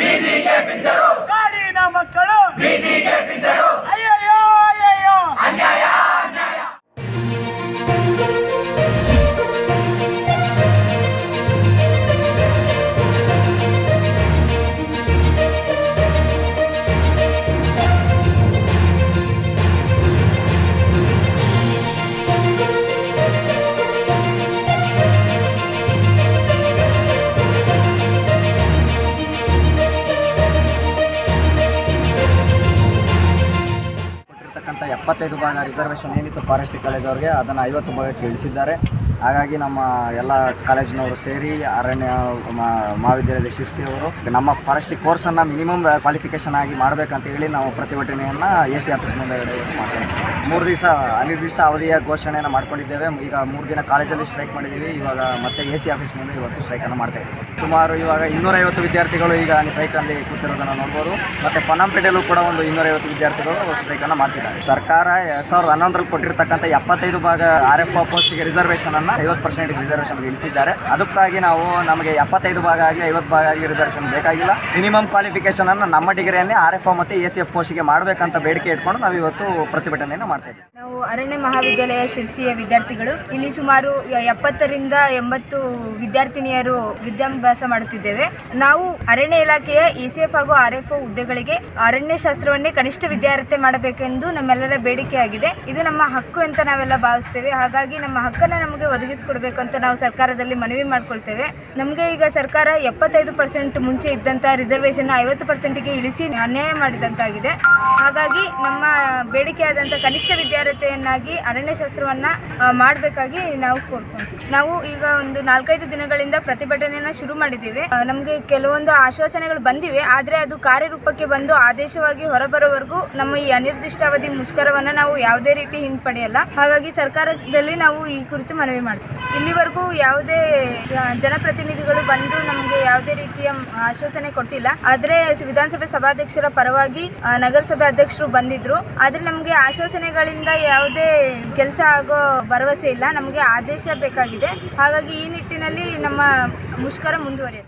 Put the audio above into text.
ಬೀದಿಗೆ ಬಿದ್ದರು, ಕಾಡಿನ ಮಕ್ಕಳು ಬೀದಿಗೆ ಬಿದ್ದರು, ಅಯ್ಯಯ್ಯೋ ಅಯ್ಯಯ್ಯೋ ಅನ್ಯಾಯ ಅನ್ಯಾಯ. ಕೊಟ್ಟಿರ್ತಕ್ಕಂಥ 75 ಭಾಗ ರಿಸರ್ವೇಷನ್ ಏನಿತ್ತು ಫಾರೆಸ್ಟ್ರಿ ಕಾಲೇಜ್ ಅವ್ರಿಗೆ ಅದನ್ನು 50 ಭಾಗಕ್ಕೆ ಇಳಿಸಿದ್ದಾರೆ. ಹಾಗಾಗಿ ನಮ್ಮ ಎಲ್ಲ ಕಾಲೇಜಿನವರು ಸೇರಿ ಅರಣ್ಯ ಮಹಾವಿದ್ಯಾಲಯದ ಶಿರ್ಸಿ ಅವರು ನಮ್ಮ ಫಾರೆಸ್ಟ್ರಿ ಕೋರ್ಸನ್ನು ಮಿನಿಮಮ್ ಕ್ವಾಲಿಫಿಕೇಷನ್ ಆಗಿ ಮಾಡಬೇಕಂತ ಹೇಳಿ ನಾವು ಪ್ರತಿಭಟನೆಯನ್ನು AC ಆಫೀಸ್ ಮುಂದೆ ಮಾಡ್ಕೊಂಡಿದ್ದೀವಿ. 3 ದಿವಸ ಅನಿರ್ದಿಷ್ಟ ಅವಧಿಯ ಘೋಷಣೆಯನ್ನು ಮಾಡ್ಕೊಂಡಿದ್ದೇವೆ. ಈಗ 3 ದಿನ ಕಾಲೇಜಲ್ಲಿ ಸ್ಟ್ರೈಕ್ ಮಾಡಿದ್ದೀವಿ. ಇವಾಗ ಮತ್ತೆ AC ಆಫೀಸ್ ಮುಂದೆ ಇವತ್ತು ಸ್ಟ್ರೈಕನ್ನು ಮಾಡ್ತಾ ಇದ್ದೀವಿ. ಸುಮಾರು ಇವಾಗ 250 ವಿದ್ಯಾರ್ಥಿಗಳು ಈಗ ಸ್ಟ್ರೈಕಲ್ಲಿ ಕೂತಿರೋದನ್ನು ನೋಡ್ಬೋದು. ಮತ್ತು ಪೊನ್ನಂಪೇಟೆಯಲ್ಲೂ ಕೂಡ ಒಂದು 250 ವಿದ್ಯಾರ್ಥಿಗಳು ಸ್ಟ್ರೈಕನ್ನು ಮಾಡ್ತಿದ್ದಾರೆ. ಸರ್ಕಾರ 2011ರಲ್ಲಿ ಕೊಟ್ಟಿರ್ತಕ್ಕಂಥ 75 ಭಾಗ RF ಪೋಸ್ಟಿಗೆ ರಿಸರ್ವೇಷನನ್ನು 50% ರಿಸರ್ವೇಷನ್ ಇಳಿಸಿದ್ದಾರೆ. ಅದಕ್ಕಾಗಿ ನಾವು ನಮಗೆ 75 ಭಾಗ ಆಗಿ 50 ಭಾಗ ಆಗಿ ರಿಸರ್ವೇಷನ್ ಬೇಕಾಗಿಲ್ಲ. ಮಿನಿಮಮ್ ಕ್ವಾಲಿಫಿಕೇಷನ್ ಅನ್ನು ನಮ್ಮ ಡಿಗ್ರಿಯಲ್ಲಿ RF ಮತ್ತು ACF ಪೋಸ್ಟಿಗೆ ಮಾಡಬೇಕಂತ ಬೇಡಿಕೆ ಇಟ್ಕೊಂಡು ನಾವು ಇವತ್ತು ಪ್ರತಿಭಟನೆಯನ್ನು ಮಾಡ್ತಾ ಇದ್ದೀವಿ. ನಾವು ಅರಣ್ಯ ಮಹಾವಿದ್ಯಾಲಯ ಶಿರ್ಸಿಯ ವಿದ್ಯಾರ್ಥಿಗಳು. ಇಲ್ಲಿ ಸುಮಾರು 70ರಿಂದ 80 ವಿದ್ಯಾರ್ಥಿನಿಯರು ವಿದ್ಯಾಭ್ಯಾಸ ಮಾಡುತ್ತಿದ್ದೇವೆ. ನಾವು ಅರಣ್ಯ ಇಲಾಖೆಯ ACF ಹಾಗೂ RF ಹುದ್ದೆಗಳಿಗೆ ಅರಣ್ಯಶಾಸ್ತ್ರವನ್ನೇ ಕನಿಷ್ಠ ವಿದ್ಯಾರ್ಥಿ ಮಾಡಬೇಕೆಂದು ನಮ್ಮೆಲ್ಲರ ಬೇಡಿಕೆಯಾಗಿದೆ. ಇದು ನಮ್ಮ ಹಕ್ಕು ಅಂತ ನಾವೆಲ್ಲ ಭಾವಿಸ್ತೇವೆ. ಹಾಗಾಗಿ ನಮ್ಮ ಹಕ್ಕನ್ನು ನಮಗೆ ಒದಗಿಸಿಕೊಡ್ಬೇಕು ಅಂತ ನಾವು ಸರ್ಕಾರದಲ್ಲಿ ಮನವಿ ಮಾಡ್ಕೊಳ್ತೇವೆ. ನಮಗೆ ಈಗ ಸರ್ಕಾರ 75% ಮುಂಚೆ ಇದ್ದಂಥ ರಿಸರ್ವೇಷನ್ 50%ಗೆ ಇಳಿಸಿ ಅನ್ಯಾಯ ಮಾಡಿದಂತಾಗಿದೆ. ಹಾಗಾಗಿ ನಮ್ಮ ಬೇಡಿಕೆಯಾದಂಥ ಕನಿಷ್ಠ ವಿದ್ಯಾರ್ಥಿಯನ್ನಾಗಿ ಅರಣ್ಯಶಾಸ್ತ್ರವನ್ನು ಮಾಡಬೇಕಾಗಿ ನಾವು ಕೋರ್ಕೊಂತೀವಿ. ನಾವು ಈಗ ಒಂದು 4-5 ದಿನಗಳಿಂದ ಪ್ರತಿಭಟನೆಯನ್ನು ಶುರು ಮಾಡಿದ್ದೀವಿ. ನಮಗೆ ಕೆಲವೊಂದು ಆಶ್ವಾಸನೆಗಳು ಬಂದಿವೆ, ಆದರೆ ಅದು ಕಾರ್ಯರೂಪಕ್ಕೆ ಬಂದು ಆದೇಶವಾಗಿ ಹೊರಬರೋವರೆಗೂ ನಮ್ಮ ಈ ಅನಿರ್ದಿಷ್ಟಾವಧಿ ಮುಷ್ಕರವನ್ನು ನಾವು ಯಾವುದೇ ರೀತಿ ಹಿಂಪಡೆಯಲ್ಲ. ಹಾಗಾಗಿ ಸರ್ಕಾರದಲ್ಲಿ ನಾವು ಈ ಕುರಿತು ಮನವಿ ಮಾಡ್ತೀವಿ. ಇಲ್ಲಿವರೆಗೂ ಯಾವುದೇ ಜನಪ್ರತಿನಿಧಿಗಳು ಬಂದು ನಮಗೆ ಯಾವುದೇ ರೀತಿಯ ಆಶ್ವಾಸನೆ ಕೊಟ್ಟಿಲ್ಲ. ಆದರೆ ವಿಧಾನಸಭೆ ಸಭಾಧ್ಯಕ್ಷರ ಪರವಾಗಿ ನಗರಸಭೆ ಅಧ್ಯಕ್ಷರು ಬಂದಿದ್ರು. ಆದರೆ ನಮಗೆ ಆಶ್ವಾಸನೆಗಳಿಂದ ಯಾವುದೇ ಕೆಲಸ ಆಗೋ ಭರವಸೆ ಇಲ್ಲ. ನಮಗೆ ಆದೇಶ ಬೇಕಾಗಿದೆ. ಹಾಗಾಗಿ ಈ ನಿಟ್ಟಿನಲ್ಲಿ ನಮ್ಮ ಮುಷ್ಕರ ಮುಂದುವರಿಯುತ್ತೆ.